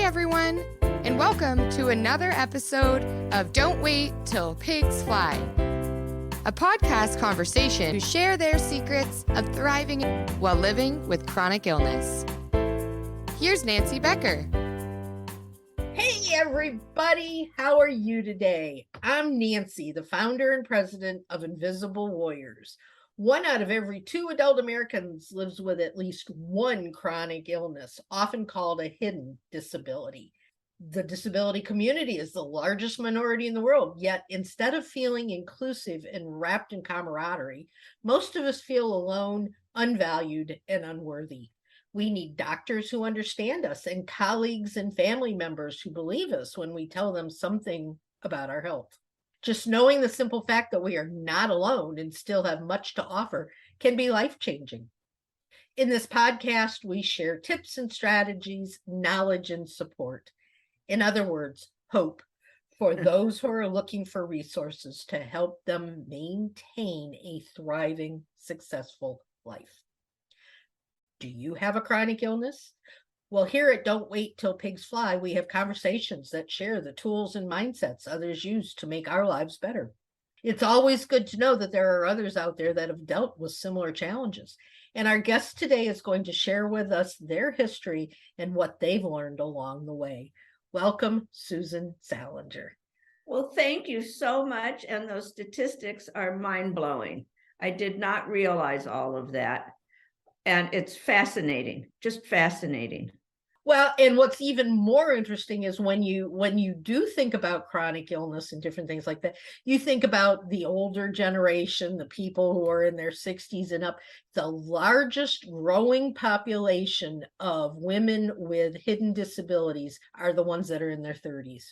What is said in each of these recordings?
everyone, and welcome to another episode of Don't Wait Till Pigs Fly, a podcast conversation to share their secrets of thriving while living with chronic illness. Here's Nancy Becher. Hey everybody, how are you today? I'm Nancy, the founder and president of Invisible Warriors. 1 out of every 2 adult Americans lives with at least one chronic illness, often called a hidden disability. The disability community is the largest minority in the world, yet instead of feeling inclusive and wrapped in camaraderie, most of us feel alone, unvalued, and unworthy. We need doctors who understand us and colleagues and family members who believe us when we tell them something about our health. Just knowing the simple fact that we are not alone and still have much to offer can be life-changing. In this podcast, we share tips and strategies, knowledge and support. In other words, hope for those who are looking for resources to help them maintain a thriving, successful life. Do you have a chronic illness? Well, here at Don't Wait Till Pigs Fly, we have conversations that share the tools and mindsets others use to make our lives better. It's always good to know that there are others out there that have dealt with similar challenges. And our guest today is going to share with us their history and what they've learned along the way. Welcome, Susan Salenger. Well, thank you so much. And those statistics are mind-blowing. I did not realize all of that. And it's fascinating, just fascinating. Well, and what's even more interesting is when you do think about chronic illness and different things like that, you think about the older generation, the people who are in their 60s and up. The largest growing population of women with hidden disabilities are the ones that are in their 30s.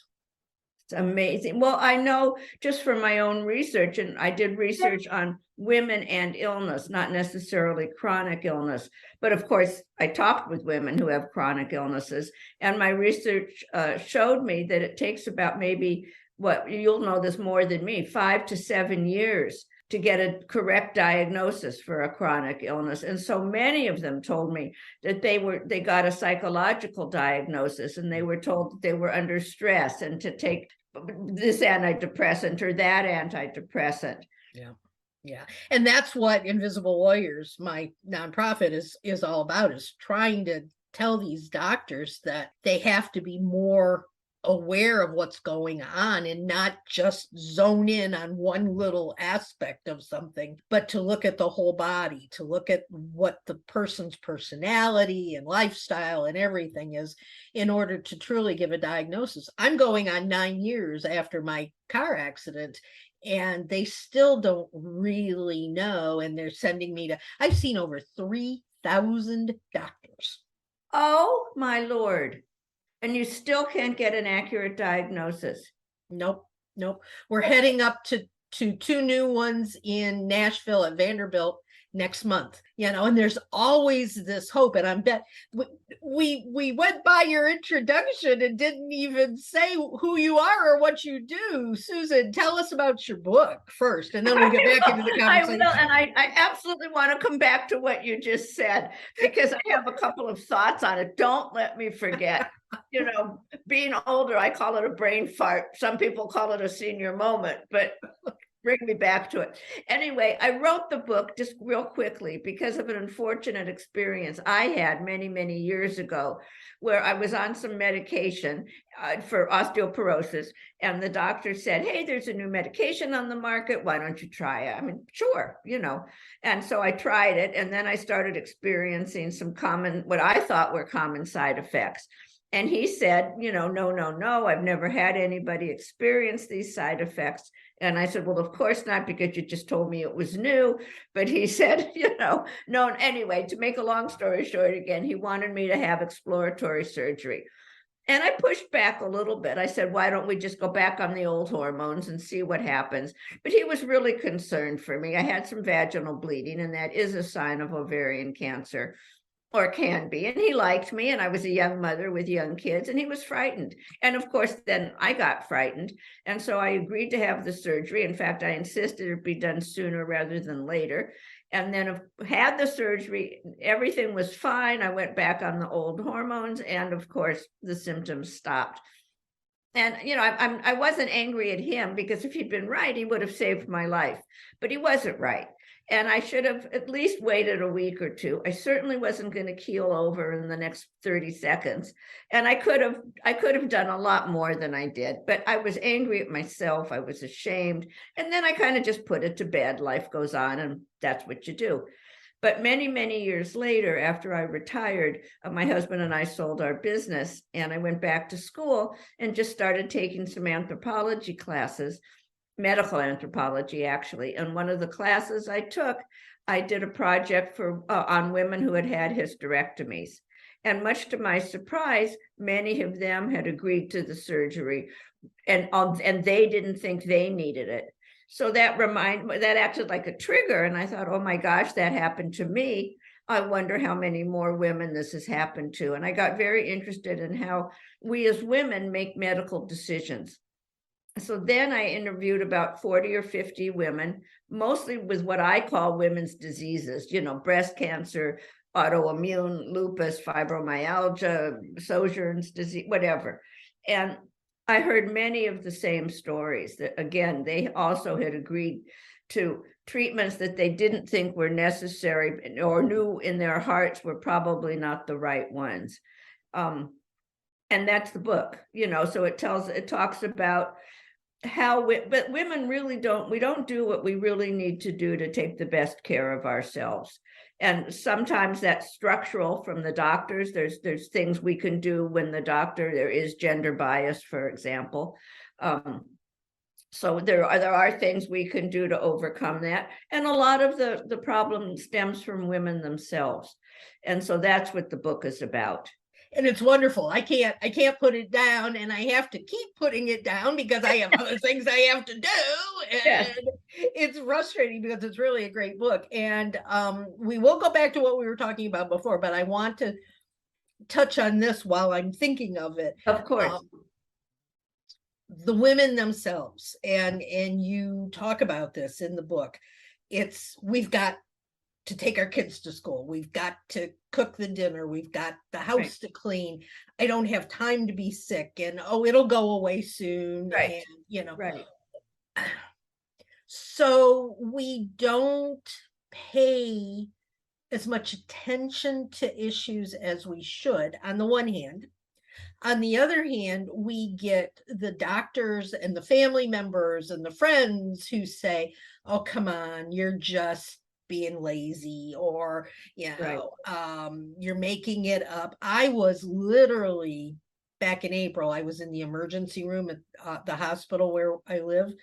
It's amazing. Well, I know just from my own research, and I did research on women and illness, not necessarily chronic illness. But of course, I talked with women who have chronic illnesses, and my research showed me that it takes about maybe, you'll know this more than me, 5 to 7 years to get a correct diagnosis for a chronic illness. And so many of them told me that they got a psychological diagnosis and they were told that they were under stress and to take this antidepressant or that antidepressant. Yeah. And that's what Invisible Warriors, my nonprofit, is all about, is trying to tell these doctors that they have to be more aware of what's going on and not just zone in on one little aspect of something, but to look at the whole body, to look at what the person's personality and lifestyle and everything is in order to truly give a diagnosis. I'm going on 9 years after my car accident, and they still don't really know, and they're sending me I've seen over 3,000 doctors. Oh my Lord. And you still can't get an accurate diagnosis. Nope. We're heading up to 2 new ones in Nashville at Vanderbilt next month, and there's always this hope. And I bet we went by your introduction and didn't even say who you are or what you do. Susan, tell us about your book first, and then we'll get back into the conversation. I will, and I absolutely want to come back to what you just said, because I have a couple of thoughts on it. Don't let me forget. Being older, I call it a brain fart. Some people call it a senior moment, but bring me back to it. Anyway, I wrote the book just real quickly because of an unfortunate experience I had many, many years ago, where I was on some medication for osteoporosis, and the doctor said, "Hey, there's a new medication on the market. Why don't you try it?" I mean, sure, And so I tried it, and then I started experiencing some what I thought were common side effects. And he said, no, I've never had anybody experience these side effects. And I said, well, of course not, because you just told me it was new. But he said, no. Anyway, to make a long story short, again, he wanted me to have exploratory surgery. And I pushed back a little bit. I said, why don't we just go back on the old hormones and see what happens? But he was really concerned for me. I had some vaginal bleeding, and that is a sign of ovarian cancer. Or can be. And he liked me, and I was a young mother with young kids, and he was frightened. And of course, then I got frightened. And so I agreed to have the surgery. In fact, I insisted it be done sooner rather than later. and then had the surgery. Everything was fine. I went back on the old hormones, and of course the symptoms stopped. And I wasn't angry at him, because if he'd been right, he would have saved my life, but he wasn't right. And I should have at least waited a week or two. I certainly wasn't going to keel over in the next 30 seconds. And I could have done a lot more than I did, but I was angry at myself. I was ashamed. And then I kind of just put it to bed. Life goes on, and that's what you do. But many, many years later, after I retired, my husband and I sold our business, and I went back to school and just started taking some anthropology classes. Medical anthropology, actually. And one of the classes I took, I did a project on women who had had hysterectomies. And much to my surprise, many of them had agreed to the surgery, and they didn't think they needed it. So that acted like a trigger. And I thought, oh my gosh, that happened to me. I wonder how many more women this has happened to. And I got very interested in how we as women make medical decisions. So then I interviewed about 40 or 50 women, mostly with what I call women's diseases, breast cancer, autoimmune, lupus, fibromyalgia, Sjogren's disease, whatever. And I heard many of the same stories that, again, they also had agreed to treatments that they didn't think were necessary, or knew in their hearts were probably not the right ones. And that's the book, so it talks about but women really we don't do what we really need to do to take the best care of ourselves. And sometimes that's structural from the doctors. There's things we can do when there is gender bias, for example. So there are things we can do to overcome that. And a lot of the problem stems from women themselves. And so that's what the book is about. And it's wonderful. I can't put it down, and I have to keep putting it down because I have other things I have to do. And it's frustrating because it's really a great book. And we will go back to what we were talking about before, but I want to touch on this while I'm thinking of it. Of course. The women themselves, and you talk about this in the book. We've got to take our kids to school. We've got to cook the dinner. We've got the house to clean. I don't have time to be sick, and it'll go away soon. Right. And, Right. So we don't pay as much attention to issues as we should, on the one hand. On the other hand, we get the doctors and the family members and the friends who say, oh, come on, you're just being lazy, or you're making it up. I was literally, back in April, I was in the emergency room at the hospital where I live,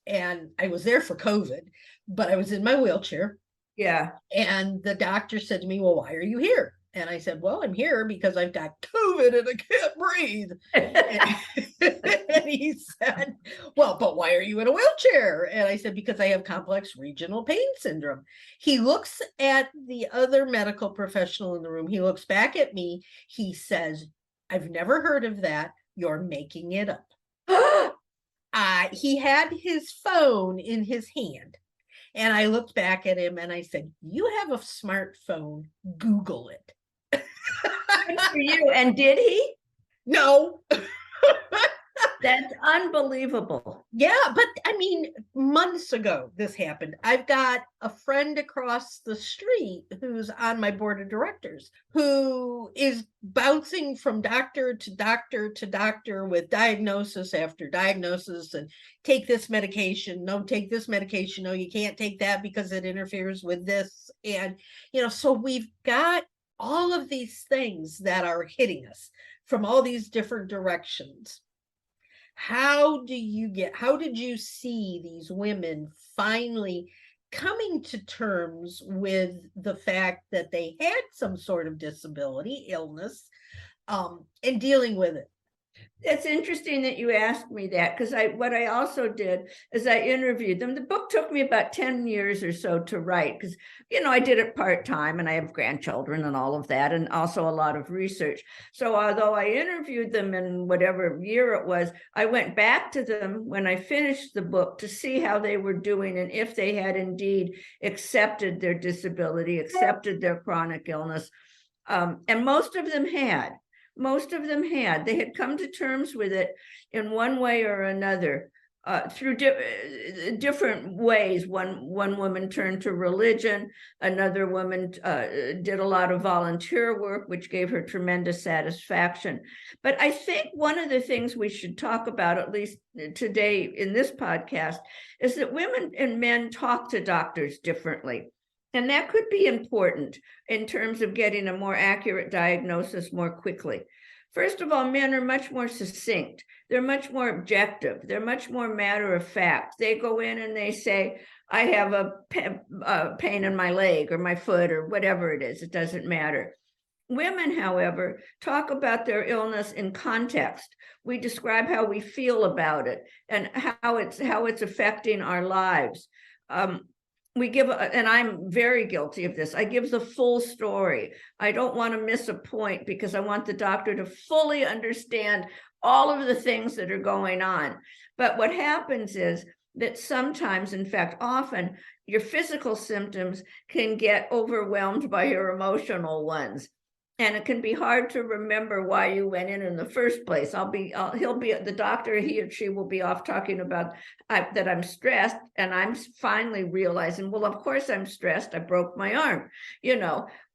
and I was there for COVID, but I was in my wheelchair. Yeah. And the doctor said to me, well, why are you here? And I said, well, I'm here because I've got COVID and I can't breathe. And he said, well, but why are you in a wheelchair? And I said, because I have complex regional pain syndrome. He looks at the other medical professional in the room. He looks back at me. He says, I've never heard of that. You're making it up. He had his phone in his hand. And I looked back at him and I said, you have a smartphone, Google it. Good for you. And did he? No. That's unbelievable. Yeah, but I mean, months ago this happened. I've got a friend across the street who's on my board of directors, who is bouncing from doctor to doctor to doctor with diagnosis after diagnosis, and take this medication, no, take this medication, no, you can't take that because it interferes with this. And, so we've got all of these things that are hitting us from all these different directions. How did you see these women finally coming to terms with the fact that they had some sort of disability, illness, and dealing with it? It's interesting that you asked me that, because what I also did is I interviewed them. The book took me about 10 years or so to write, because, I did it part-time and I have grandchildren and all of that, and also a lot of research. So although I interviewed them in whatever year it was, I went back to them when I finished the book to see how they were doing and if they had indeed accepted their disability, accepted their chronic illness. And most of them had. They had come to terms with it in one way or another, through different ways. One woman turned to religion. Another woman did a lot of volunteer work, which gave her tremendous satisfaction. But I think one of the things we should talk about, at least today in this podcast, is that women and men talk to doctors differently. And that could be important in terms of getting a more accurate diagnosis more quickly. First of all, men are much more succinct. They're much more objective. They're much more matter of fact. They go in and they say, I have a pain in my leg or my foot or whatever it is. It doesn't matter. Women, however, talk about their illness in context. We describe how we feel about it and how it's affecting our lives. We give, and I'm very guilty of this, I give the full story. I don't want to miss a point because I want the doctor to fully understand all of the things that are going on. But what happens is that sometimes, in fact, often, your physical symptoms can get overwhelmed by your emotional ones. And it can be hard to remember why you went in the first place. The doctor, he or she will be off talking about that I'm stressed, and I'm finally realizing, well, of course I'm stressed. I broke my arm,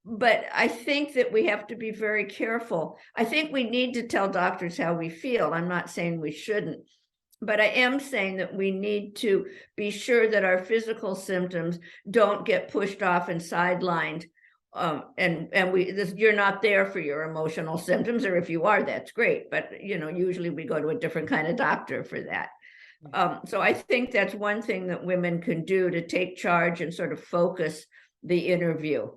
But I think that we have to be very careful. I think we need to tell doctors how we feel. I'm not saying we shouldn't. But I am saying that we need to be sure that our physical symptoms don't get pushed off and sidelined. You're not there for your emotional symptoms, or if you are, that's great. But, usually we go to a different kind of doctor for that. So I think that's one thing that women can do to take charge and sort of focus the interview.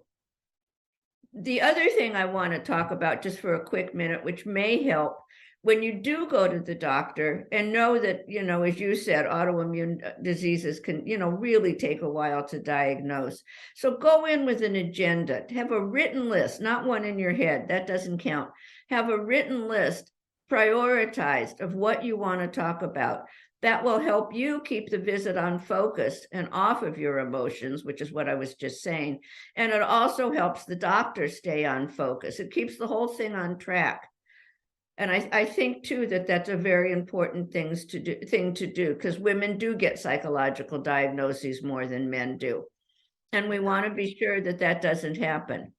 The other thing I want to talk about just for a quick minute, which may help, when you do go to the doctor and know that, as you said, autoimmune diseases can, really take a while to diagnose. So go in with an agenda, have a written list, not one in your head, that doesn't count. Have a written list, prioritized, of what you want to talk about. That will help you keep the visit on focus and off of your emotions, which is what I was just saying. And it also helps the doctor stay on focus. It keeps the whole thing on track. And I think, too, that that's a very important thing to do, because women do get psychological diagnoses more than men do. And we want to be sure that that doesn't happen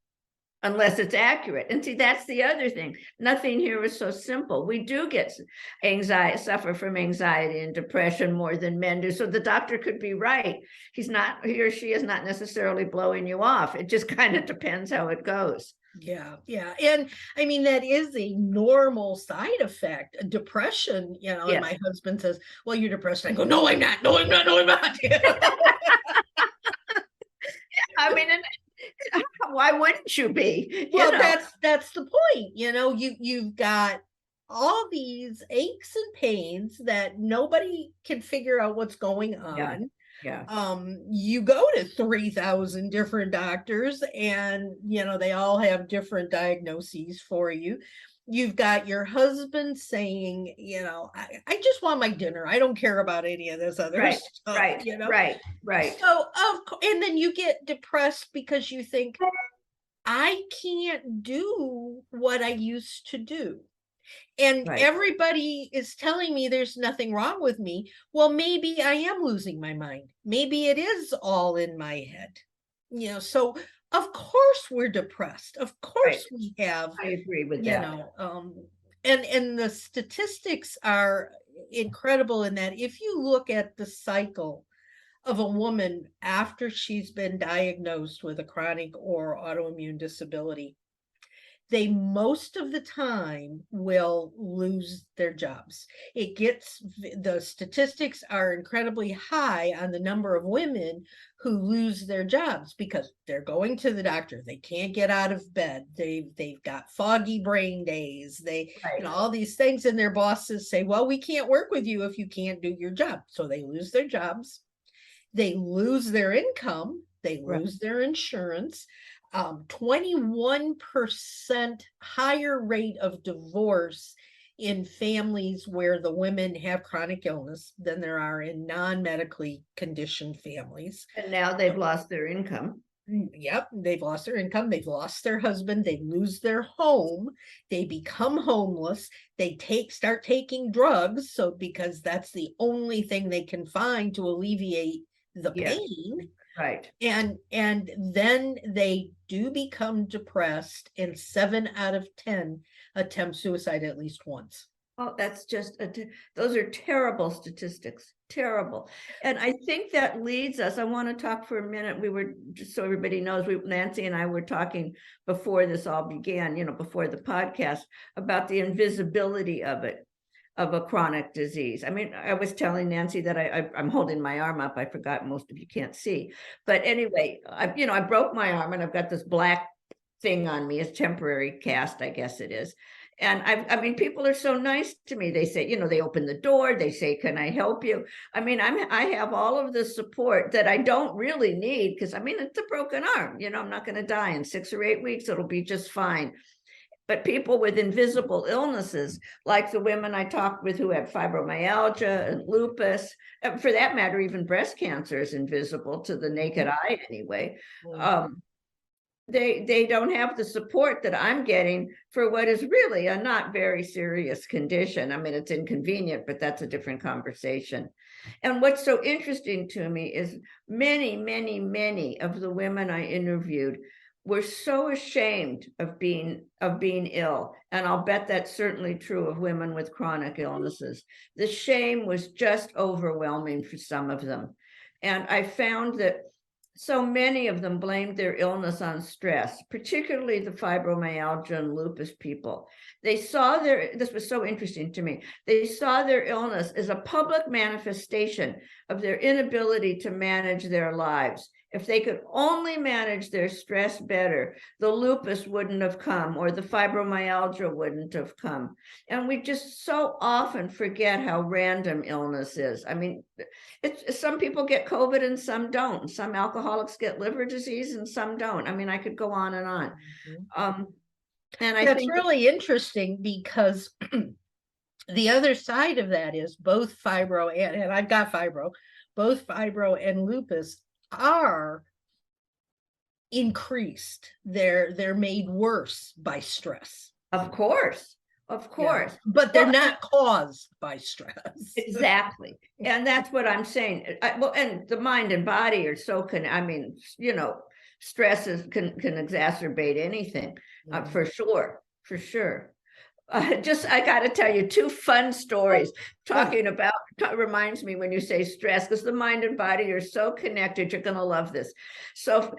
unless it's accurate. And see, that's the other thing. Nothing here is so simple. We do get suffer from anxiety and depression more than men do. So the doctor could be right. He or she is not necessarily blowing you off. It just kind of depends how it goes. Yeah. And I mean, that is a normal side effect. Depression, Yes. And my husband says, well, you're depressed. I go, no, I'm not. No, I'm not. No, I'm not. I mean, why wouldn't you be? Well, that's the point. You've got all these aches and pains that nobody can figure out what's going on. Yeah. You go to 3,000 different doctors, and they all have different diagnoses for you. You've got your husband saying, I just want my dinner. I don't care about any of this other stuff. Right. So, and then you get depressed because you think, I can't do what I used to do. And everybody is telling me there's nothing wrong with me. Well, maybe I am losing my mind. Maybe it is all in my head. So of course we're depressed. Of course we have. I agree with that. And the statistics are incredible in that if you look at the cycle of a woman after she's been diagnosed with a chronic or autoimmune disability, they most of the time will lose their jobs. The statistics are incredibly high on the number of women who lose their jobs because they're going to the doctor. They can't get out of bed. They've got foggy brain days. All these things, and their bosses say, well, we can't work with you if you can't do your job. So they lose their jobs. They lose their income. They lose their insurance. 21% higher rate of divorce in families where the women have chronic illness than there are in non-medically conditioned families. And now they've lost their income. Yep, they've lost their income, they've lost their husband, they lose their home, they become homeless, they start taking drugs, so because that's the only thing they can find to alleviate the pain. Right. And then they do become depressed, and 7 out of 10 attempt suicide at least once. Oh, that's just, those are terrible statistics, terrible. And I think that leads us, I want to talk for a minute. We were, just so everybody knows, Nancy and I were talking before this all began, before the podcast, about the invisibility of it, of a chronic disease. I mean, I was telling Nancy that I'm holding my arm up. I forgot most of you can't see. But anyway, I broke my arm and I've got this black thing on me, a temporary cast, I guess it is. And I mean, people are so nice to me. They say, they open the door. They say, can I help you? I mean, I have all of the support that I don't really need because, I mean, it's a broken arm. I'm not going to die in 6 or 8 weeks. It'll be just fine. But people with invisible illnesses, like the women I talked with who have fibromyalgia and lupus, for that matter, even breast cancer is invisible to the naked eye anyway. They don't have the support that I'm getting for what is really a not very serious condition. I mean, it's inconvenient, but that's a different conversation. And what's so interesting to me is many, many, many of the women I interviewed were so ashamed of being ill. And I'll bet that's certainly true of women with chronic illnesses. The shame was just overwhelming for some of them. And I found that so many of them blamed their illness on stress, particularly the fibromyalgia and lupus people. This was so interesting to me. They saw their illness as a public manifestation of their inability to manage their lives. If they could only manage their stress better, the lupus wouldn't have come or the fibromyalgia wouldn't have come. And we just so often forget how random illness is. I mean, some people get COVID and some don't. Some alcoholics get liver disease and some don't. I mean, I could go on and on. And I think really interesting because the other side of that is both fibro and I've got fibro, both fibro and lupus are increased. They're made worse by stress. Of course. Yeah. But they're not caused by stress. Exactly. And that's what I'm saying. And the mind and body are so stress can exacerbate anything, for sure. I got to tell you 2 fun stories talking about, reminds me when you say stress, because the mind and body are so connected. You're going to love this. So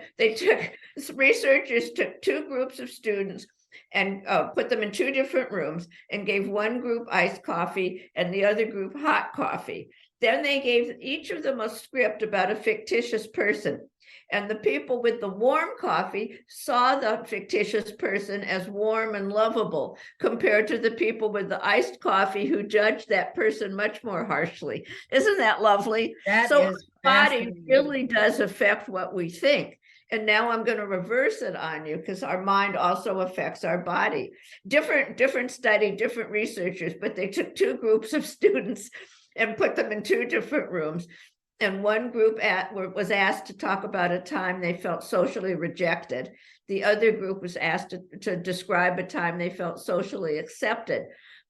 researchers took 2 groups of students and put them in 2 different rooms and gave one group iced coffee and the other group hot coffee. Then they gave each of them a script about a fictitious person. And the people with the warm coffee saw the fictitious person as warm and lovable compared to the people with the iced coffee who judged that person much more harshly. Isn't that lovely? So our body really does affect what we think. And now I'm going to reverse it on you because our mind also affects our body. Different study, different researchers, but they took 2 groups of students and put them in 2 different rooms. And one group was asked to talk about a time they felt socially rejected. The other group was asked to describe a time they felt socially accepted.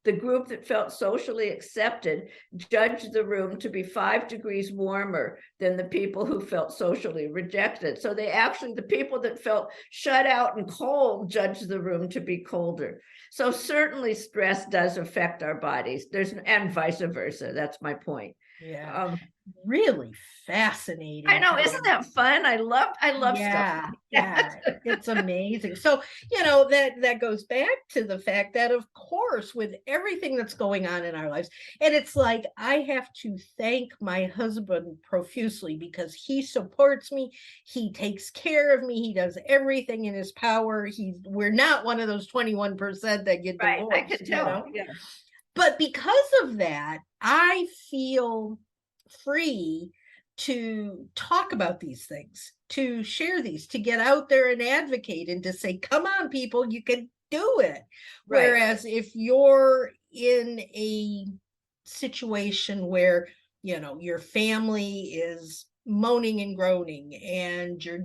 The group that felt socially accepted judged the room to be 5 degrees warmer than the people who felt socially rejected. So the people that felt shut out and cold judged the room to be colder. So certainly stress does affect our bodies. And vice versa. That's my point. Yeah. Really fascinating. I know, isn't that fun? I love yeah, stuff. Yeah, it's amazing. So, that goes back to the fact that, of course, with everything that's going on in our lives, and it's like I have to thank my husband profusely because he supports me, he takes care of me, he does everything in his power. We're not one of those 21% that get divorced. I can tell. Yeah. But because of that, I feel free to talk about these things, to share these, to get out there and advocate and to say, come on, people, you can do it. Right. Whereas if you're in a situation where, your family is moaning and groaning and your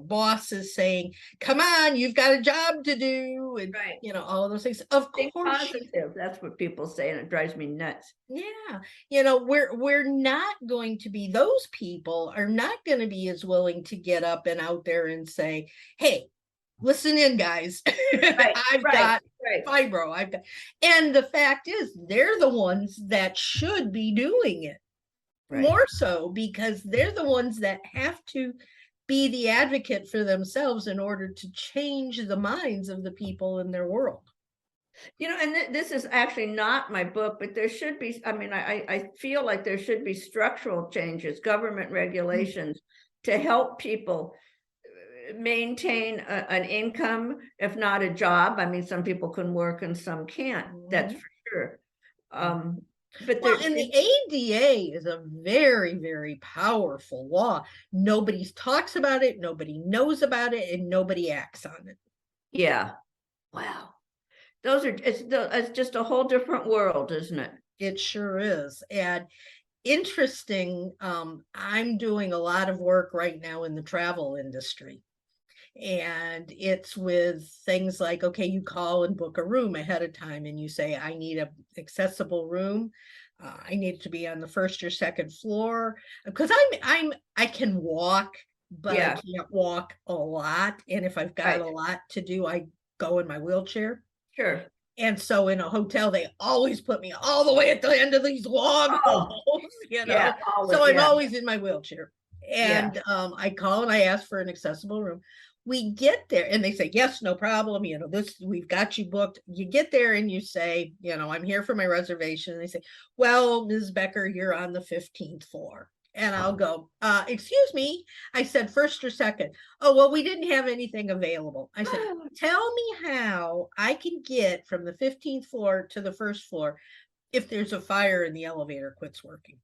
boss is saying, come on, you've got a job to do, and right. All of those things, of course positive. That's what people say, and it drives me nuts. Yeah, we're not going to be, those people are not going to be as willing to get up and out there and say, hey, listen in, guys. I've got fibro, and the fact is they're the ones that should be doing it. Right. More so because they're the ones that have to be the advocate for themselves in order to change the minds of the people in their world. And this is actually not my book, but there should be, I feel like there should be structural changes, government regulations to help people maintain an income, if not a job. Some people can work and some can't, that's for sure. But and the ADA is a very, very powerful law. Nobody talks about it, nobody knows about it, and nobody acts on it. Yeah. Wow. It's just a whole different world, isn't it? It sure is. And interesting, I'm doing a lot of work right now in the travel industry. And it's with things like, okay, you call and book a room ahead of time and you say, I need an accessible room. I need it to be on the first or second floor, because I can walk, but I can't walk a lot. And if I've got a lot to do, I go in my wheelchair. Sure. And so in a hotel, they always put me all the way at the end of these long halls, so I'm always in my wheelchair. And I call and I ask for an accessible room. We get there and they say, yes, no problem. We've got you booked. You get there and you say, I'm here for my reservation. And they say, well, Ms. Becher, you're on the 15th floor. And I'll go, excuse me. I said, first or second? Oh, well, we didn't have anything available. I said, tell me how I can get from the 15th floor to the first floor if there's a fire and the elevator quits working.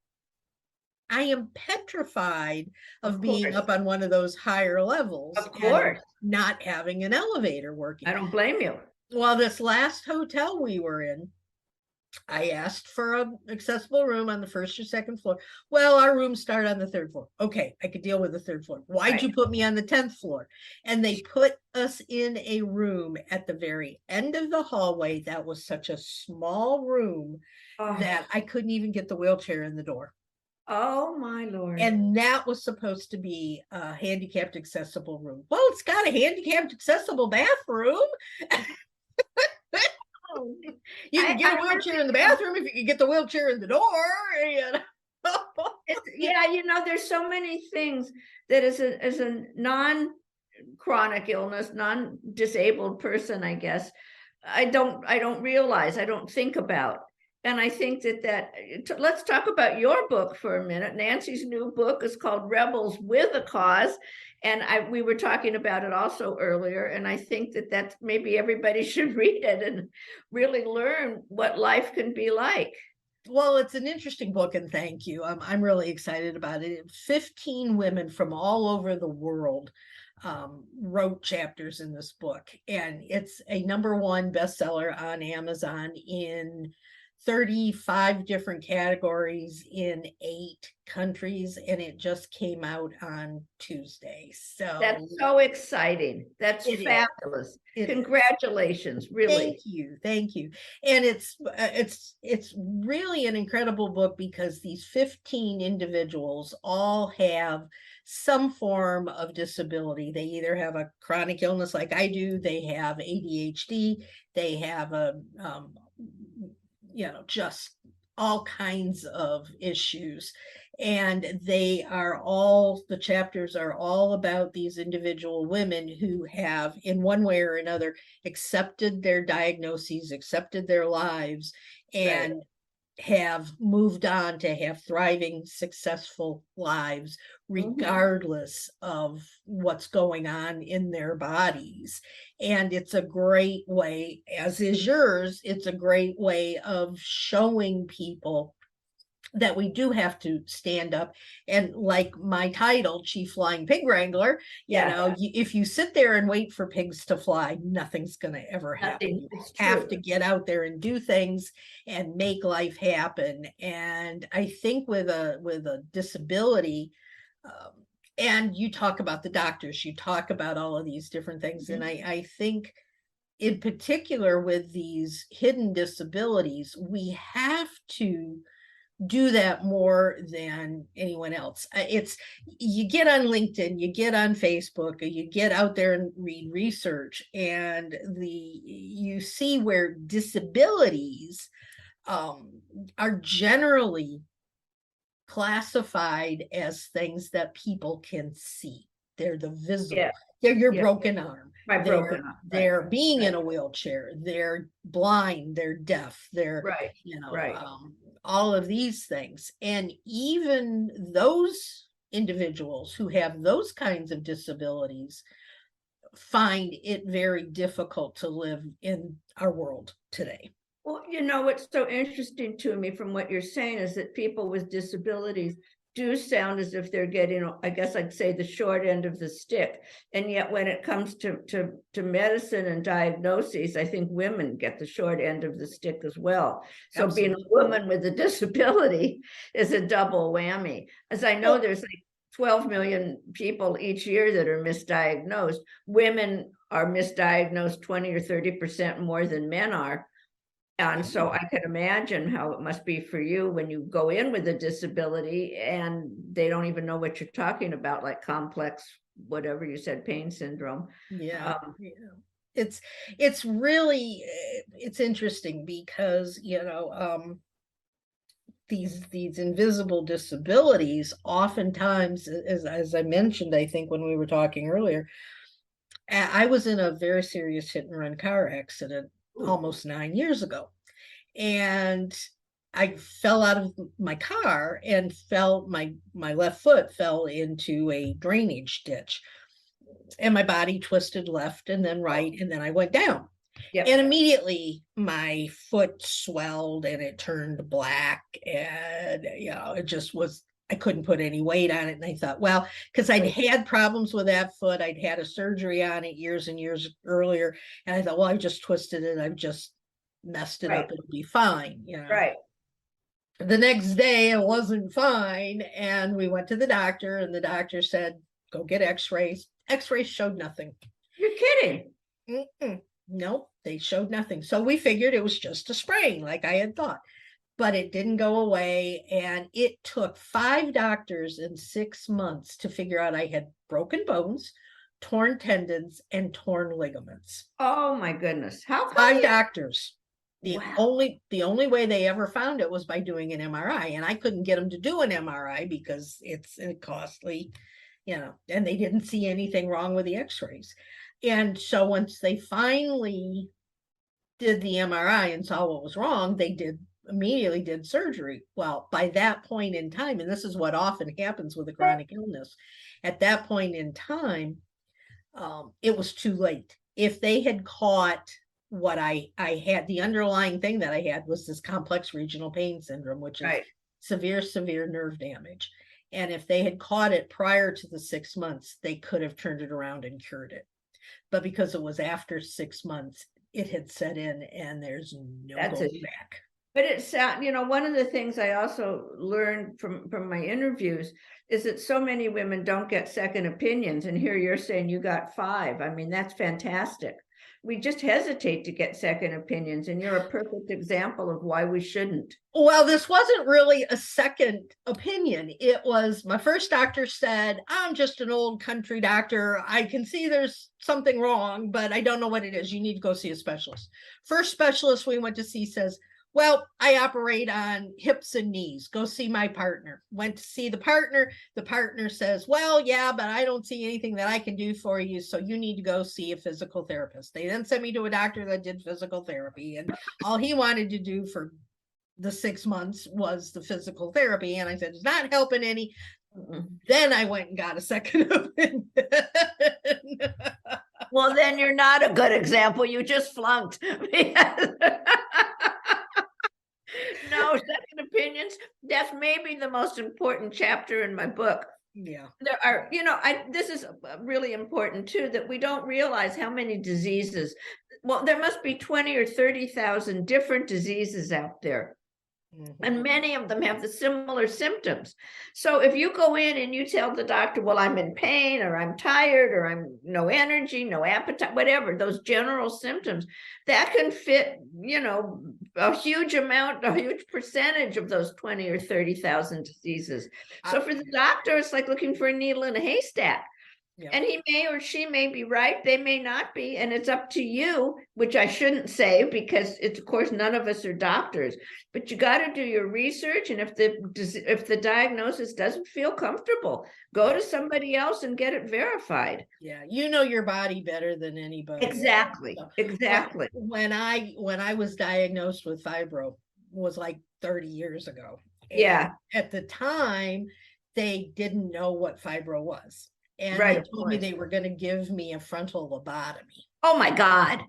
I am petrified of being up on one of those higher levels. Of course. And not having an elevator working. I don't blame you. Well, this last hotel we were in, I asked for an accessible room on the first or second floor. Well, our rooms start on the third floor. Okay, I could deal with the third floor. Why'd you put me on the 10th floor? And they put us in a room at the very end of the hallway that was such a small room that I couldn't even get the wheelchair in the door. Oh my Lord. And that was supposed to be a handicapped accessible room. Well, it's got a handicapped accessible bathroom. You can get a wheelchair in the bathroom if you can get the wheelchair in the door. There's so many things that as a non-chronic illness, non-disabled person, I guess, I don't realize, I don't think about. And I think let's talk about your book for a minute. Nancy's new book is called Rebels with a Cause. And we were talking about it also earlier. And I think that maybe everybody should read it and really learn what life can be like. Well, it's an interesting book, and thank you. I'm really excited about it. 15 women from all over the world wrote chapters in this book. And it's a #1 bestseller on Amazon in 35 different categories in 8 countries, and it just came out on Tuesday. So that's so exciting. That's fabulous. Congratulations, really. Thank you. And it's really an incredible book because these 15 individuals all have some form of disability. They either have a chronic illness like I do, they have ADHD, they have a just all kinds of issues. And the chapters are all about these individual women who have, in one way or another, accepted their diagnoses, accepted their lives, and have moved on to have thriving, successful lives, regardless of what's going on in their bodies. And it's a great way, as is yours, it's a great way of showing people that we do have to stand up. And like my title, Chief Flying Pig Wrangler, if you sit there and wait for pigs to fly, nothing's going to ever happen. You have to get out there and do things and make life happen. And I think with a disability, and you talk about the doctors, you talk about all of these different things. And I think in particular with these hidden disabilities, we have to do that more than anyone else. It's you get on LinkedIn, you get on Facebook, or you get out there and read research, and you see where disabilities are generally classified as things that people can see. They're the visible. They're your broken arm. They're being in a wheelchair. They're blind. They're deaf. They're all of these things. And even those individuals who have those kinds of disabilities find it very difficult to live in our world today. Well, what's so interesting to me from what you're saying is that people with disabilities do sound as if they're getting, I guess I'd say, the short end of the stick. And yet when it comes to medicine and diagnoses, I think women get the short end of the stick as well. So Being a woman with a disability is a double whammy. As I know, there's like 12 million people each year that are misdiagnosed. Women are misdiagnosed 20 or 30% more than men are. And so I can imagine how it must be for you when you go in with a disability and they don't even know what you're talking about, like complex, whatever you said, pain syndrome. It's really, it's interesting because, these invisible disabilities, oftentimes, as I mentioned, I think when we were talking earlier, I was in a very serious hit and run car accident almost 9 years ago. And I fell out of my car and my left foot fell into a drainage ditch. And my body twisted left and then right, and then I went down. And immediately my foot swelled and it turned black. And, it just was, I couldn't put any weight on it. And I thought, well, because I'd had problems with that foot, I'd had a surgery on it years and years earlier. And I thought, well, I just twisted it. I've just messed it up. It'll be fine. The next day it wasn't fine. And we went to the doctor and the doctor said, go get x-rays. X-rays showed nothing. You're kidding. Nope, they showed nothing. So we figured it was just a sprain like I had thought. But it didn't go away. And it took 5 doctors in 6 months to figure out I had broken bones, torn tendons, and torn ligaments. Oh my goodness. How come 5 doctors. The only way they ever found it was by doing an MRI. And I couldn't get them to do an MRI because it's costly, and they didn't see anything wrong with the x-rays. And so once they finally did the MRI and saw what was wrong, they immediately did surgery. Well, by that point in time, and this is what often happens with a chronic illness, at that point in time, it was too late. If they had caught what I had, the underlying thing that I had was this complex regional pain syndrome, which is severe nerve damage. And if they had caught it prior to the 6 months, they could have turned it around and cured it. But because it was after 6 months, it had set in and there's no going back. But it's, one of the things I also learned from my interviews is that so many women don't get second opinions. And here you're saying you got 5. I mean, that's fantastic. We just hesitate to get second opinions. And you're a perfect example of why we shouldn't. Well, this wasn't really a second opinion. It was my first doctor said, I'm just an old country doctor. I can see there's something wrong, but I don't know what it is. You need to go see a specialist. First specialist we went to see says, well, I operate on hips and knees. Go see my partner. Went to see the partner. The partner says, well, yeah, but I don't see anything that I can do for you. So you need to go see a physical therapist. They then sent me to a doctor that did physical therapy. And all he wanted to do for the 6 months was the physical therapy. And I said, it's not helping any. Then I went and got a second opinion. Well, then you're not a good example. You just flunked. No, second opinions. That's maybe the most important chapter in my book. Yeah. There are, this is really important too, that we don't realize how many diseases. Well, there must be 20 or 30,000 different diseases out there. And many of them have the similar symptoms. So if you go in and you tell the doctor, well, I'm in pain, or I'm tired, or I'm no energy, no appetite, whatever, those general symptoms, that can fit, a huge percentage of those 20 or 30,000 diseases. So for the doctor, it's like looking for a needle in a haystack. Yeah. And he may or she may be right, they may not be, and it's up to you, which I shouldn't say because it's, of course, none of us are doctors, but you got to do your research. And if the diagnosis doesn't feel comfortable, go to somebody else and get it verified. Yeah, you know your body better than anybody. Exactly. So, exactly. When I was diagnosed with fibro was like 30 years ago. Yeah. At the time, they didn't know what fibro was. And right, they told me they were going to give me a frontal lobotomy. Oh my God.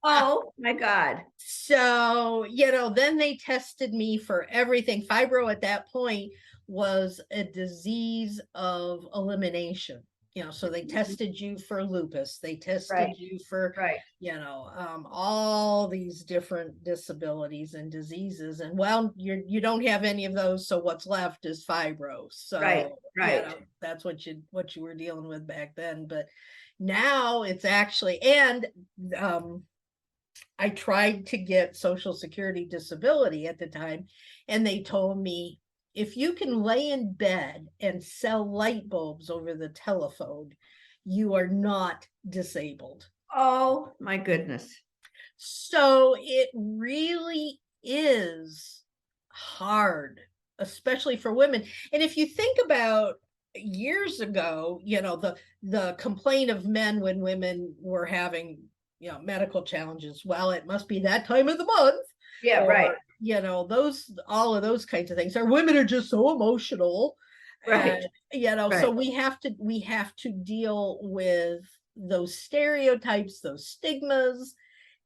Oh my God. So, then they tested me for everything. Fibro at that point was a disease of elimination. So they tested you for lupus. They tested you for, all these different disabilities and diseases. And well, you don't have any of those. So what's left is fibro. So that's what you were dealing with back then. But now it's actually, and I tried to get Social Security disability at the time, and they told me, if you can lay in bed and sell light bulbs over the telephone, you are not disabled. Oh, my goodness. So it really is hard, especially for women. And if you think about years ago, the complaint of men when women were having, medical challenges, well, it must be that time of the month. Yeah, right. All of those kinds of things. Our women are just so emotional, right? So we have to deal with those stereotypes, those stigmas,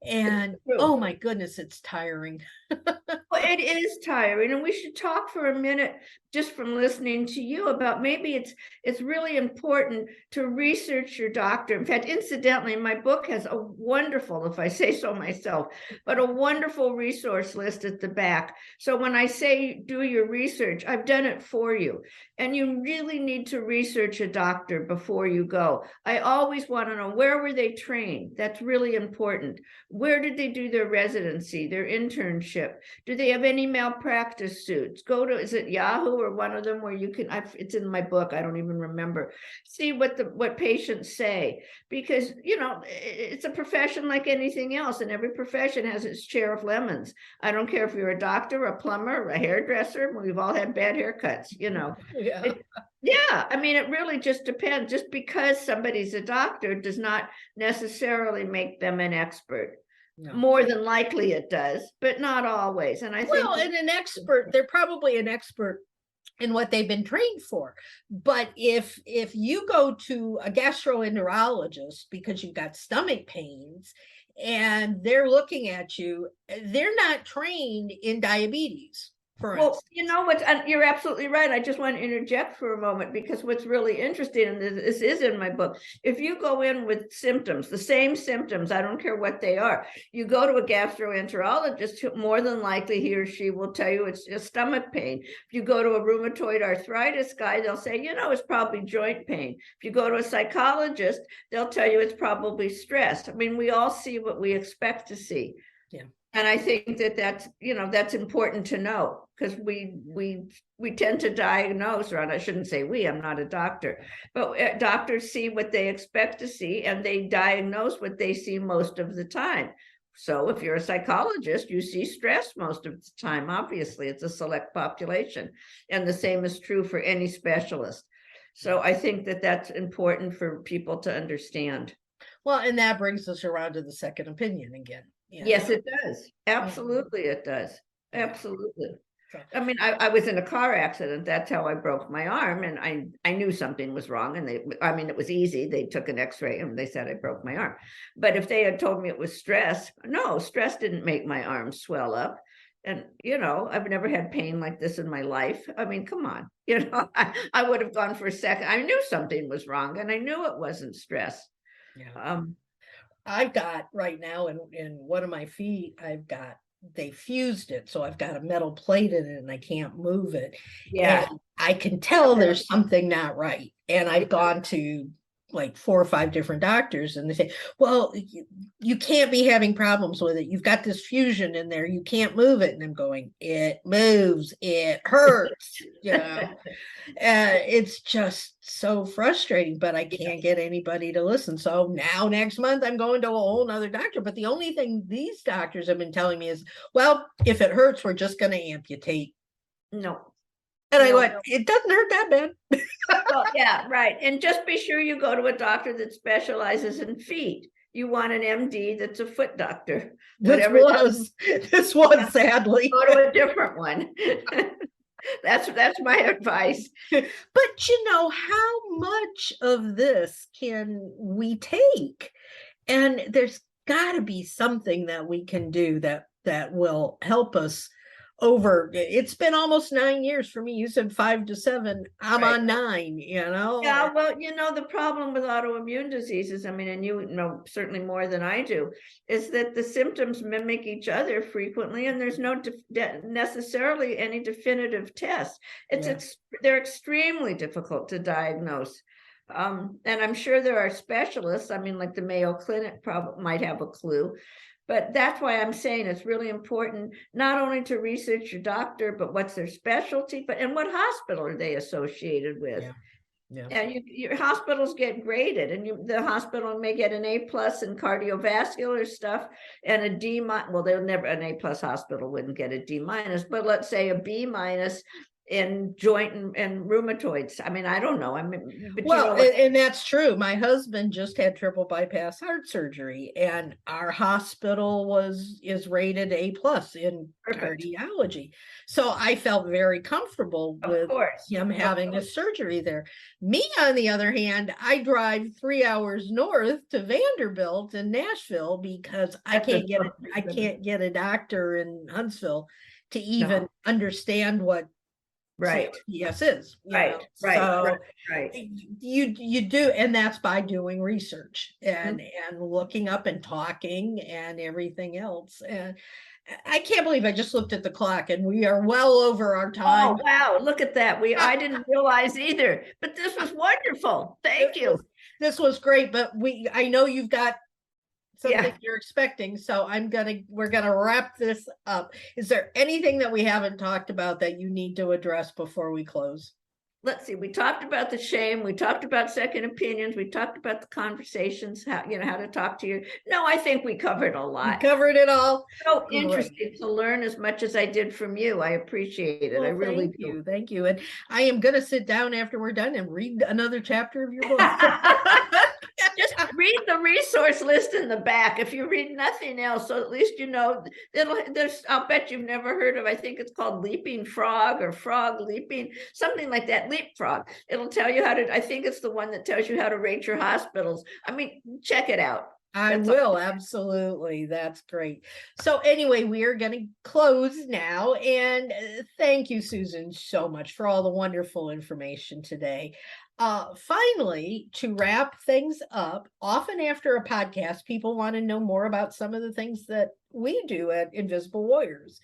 and oh my goodness, it's tiring. Well, it is tiring, and we should talk for a minute, just from listening to you, about maybe it's really important to research your doctor. In fact, incidentally, my book has a wonderful, if I say so myself, but a wonderful resource list at the back. So when I say do your research, I've done it for you. And you really need to research a doctor before you go. I always want to know, where were they trained? That's really important. Where did they do their residency, their internship? Do they have any malpractice suits? Go to, is it Yahoo or one of them where you can, it's in my book, I don't even remember. See what patients say, because, it's a profession like anything else, and every profession has its share of lemons. I don't care if you're a doctor, a plumber, a hairdresser. We've all had bad haircuts, Yeah. I mean, it really just depends. Just because somebody's a doctor does not necessarily make them an expert. No. More than likely it does, but not always. And I think, and an expert, they're probably an expert in what they've been trained for. But if you go to a gastroenterologist because you've got stomach pains and they're looking at you, they're not trained in diabetes. for Well, instance. you know what? You're absolutely right. I just want to interject for a moment, because what's really interesting, and this is in my book, if you go in with symptoms, the same symptoms, I don't care what they are, you go to a gastroenterologist, more than likely he or she will tell you it's just stomach pain. If you go to a rheumatoid arthritis guy, they'll say, it's probably joint pain. If you go to a psychologist, they'll tell you it's probably stress. I mean, we all see what we expect to see. Yeah. And I think that's important to know, because we tend to diagnose, or I shouldn't say we, I'm not a doctor, but doctors see what they expect to see, and they diagnose what they see most of the time. So if you're a psychologist, you see stress most of the time. Obviously, it's a select population, and the same is true for any specialist. So I think that that's important for people to understand. Well, and that brings us around to the second opinion again. Yes, it does. Absolutely, it does. Absolutely. I mean, I was in a car accident. That's how I broke my arm, and I knew something was wrong. And it was easy. They took an X-ray and they said I broke my arm. But if they had told me it was stress, no, stress didn't make my arm swell up. And I've never had pain like this in my life. I mean, come on, I would have gone for a second. I knew something was wrong, and I knew it wasn't stress. Yeah. I've got right now in one of my feet, they fused it. So I've got a metal plate in it and I can't move it. Yeah. And I can tell there's something not right. And I've gone to like 4 or 5 different doctors, and they say, well, you can't be having problems with it. You've got this fusion in there. You can't move it. And I'm going, it moves. It hurts. It's just so frustrating, but I can't get anybody to listen. So now next month I'm going to a whole nother doctor. But the only thing these doctors have been telling me is, well, if it hurts, we're just going to amputate. No. And I went, it doesn't hurt that bad. Well, yeah, right. And just be sure you go to a doctor that specializes in feet. You want an MD that's a foot doctor. This was sadly. Go to a different one. That's my advice. But how much of this can we take? And there's got to be something that we can do that will help us over. It's been almost 9 years for me. You said 5 to 7. I'm right on 9, Yeah, well, the problem with autoimmune diseases, I mean, and you know certainly more than I do, is that the symptoms mimic each other frequently, and there's no necessarily any definitive test. They're extremely difficult to diagnose. And I'm sure there are specialists. I mean, like the Mayo Clinic probably might have a clue. But that's why I'm saying it's really important not only to research your doctor, but what's their specialty, and what hospital are they associated with. Yeah. And your hospitals get graded, and the hospital may get an A+ in cardiovascular stuff and a D-. Well, they'll never, an A+ hospital wouldn't get a D-, but let's say a B- in joint and rheumatoids. I mean, I don't know. I mean, but and that's true. My husband just had triple bypass heart surgery, and our hospital is rated A+ in cardiology. So I felt very comfortable with him having a surgery there. Me, on the other hand, I drive 3 hours north to Vanderbilt in Nashville because I can't get a doctor in Huntsville to even understand what yes is right. You do, and that's by doing research and looking up and talking and everything else. And I can't believe I just looked at the clock and we are well over our time. Oh wow, look at that. I didn't realize either, but this was wonderful. Thank you. This was great, but I know you've got something you're expecting, so we're gonna wrap this up. Is there anything that we haven't talked about that you need to address before we close? Let's see, we talked about the shame, we talked about second opinions, we talked about the conversations, how to talk to you. No, I think we covered a lot. We covered it all. So interesting to learn as much as I did from you. I appreciate it. I really do. Thank you. And I am gonna sit down after we're done and read another chapter of your book. Just read the resource list in the back. If you read nothing else, so at least I'll bet you've never heard of, I think it's called Leaping Frog or Frog Leaping, something like that, Leapfrog. It'll tell you I think it's the one that tells you how to rate your hospitals. I mean, check it out. I will, absolutely. That's great. So anyway, we are going to close now. And thank you, Susan, so much for all the wonderful information today. Finally, to wrap things up, often after a podcast, people want to know more about some of the things that we do at Invisible Warriors.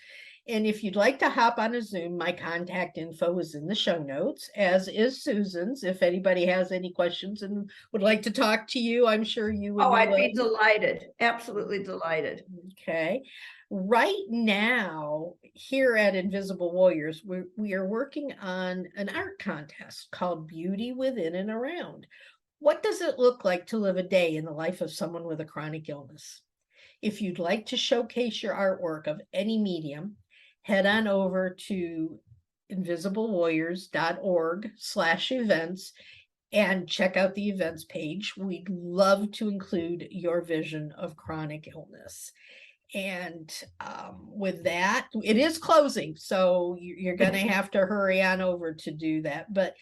And if you'd like to hop on a Zoom, my contact info is in the show notes, as is Susan's. If anybody has any questions and would like to talk to you, I'm sure you would. Oh, I'd be delighted. Absolutely delighted. Okay. Right now, here at Invisible Warriors, we are working on an art contest called Beauty Within and Around. What does it look like to live a day in the life of someone with a chronic illness? If you'd like to showcase your artwork of any medium, head on over to invisiblewarriors.org/events and check out the events page. We'd love to include your vision of chronic illness. And with that, it is closing, so you're going to have to hurry on over to do that. But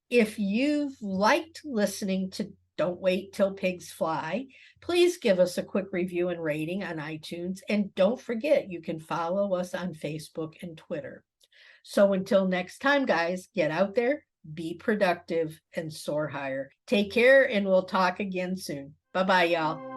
if you've liked listening to Don't Wait Till Pigs Fly, please give us a quick review and rating on iTunes. And don't forget, you can follow us on Facebook and Twitter. So until next time, guys, get out there, be productive, and soar higher. Take care, and we'll talk again soon. Bye-bye, y'all.